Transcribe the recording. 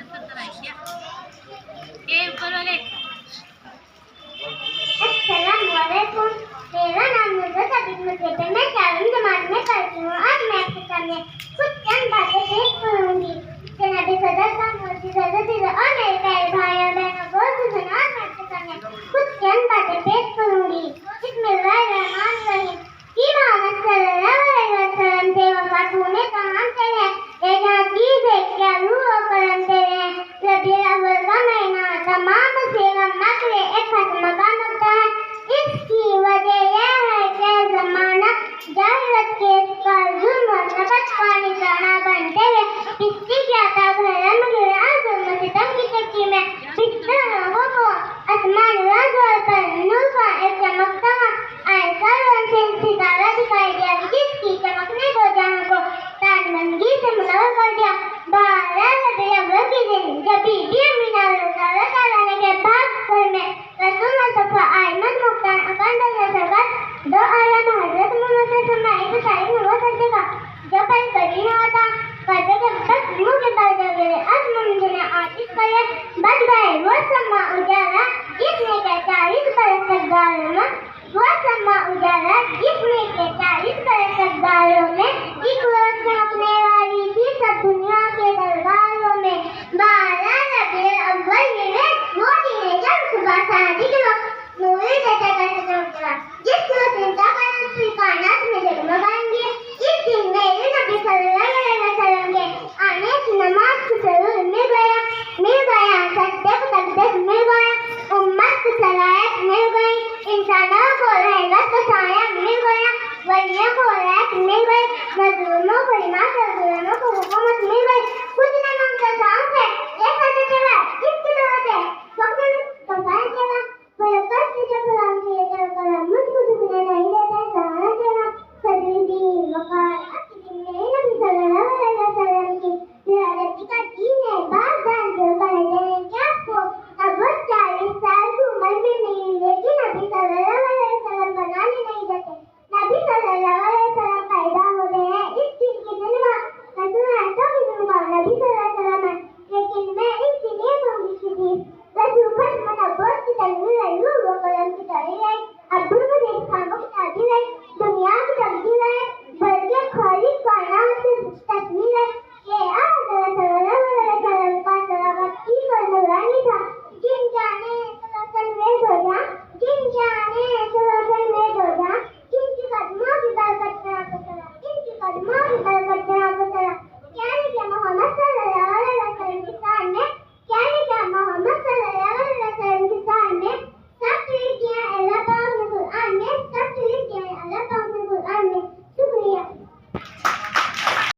अस्सलामुअलैकुम। मेरा नाम नुसरत अबीद मुसैब है। मैं 4वीं जमात में पढ़ती हूँ। आज मैं आपके सामने कुछ चंद बातें पेश करूँगी। जनाब सदर का मोदी सदर और मेरे प्यारे भाई और बहनों को सुना। आज मैं आपके सामने कुछ चंद बातें पेश करूँगी। बिस्मिल्लाहिर्रहमानिर्रहीम। की मोहम्मद सल्लल्लाहु अलैहि वसल्लम से वफा तूने कहाँ से है? एक हदीस है क्या रूह और करम तेरे हैं। रबीउल अव्वल का महीना तमाम मुसीबत मकरे एक खत्म का नुक्ता है। इसकी वजह यह है कि जमाना जाहिलत के जुल्म और नफरत का निशाना बनते हुए पिछली जाता भरम गिरा जुल्म सितम की चक्की में पिछले लोगों को आसमान राज़ पर नूर का एक चमकता ऐसा रोशन सितारा दिखाई दिया जिसकी चमकने को जहां को ताजमंदी से मुनव्वर कर दिया। 12 रबीउल अव्वल के दिन जब बीबी अमीना रज़ियल्लाहु तआला अन्हा के पास घर में रसूल मुस्तफा अहमद मुख्तार अकंदर सरकार दो आलम हजरत मोहम्मद सल्लल्लाहु अलैहि वसल्लम करते का जब पल करी हुआ था कहते कि बस मुंह के बल जब गए आज मुझे आतिश करे बच गए वो समा उजाला जिसने के 40 बरस तक गालों में वो समा उजाला जिसने के 40 बरस तक गालों में एक रोज चमकने वाली थी सब दुनिया के दरबार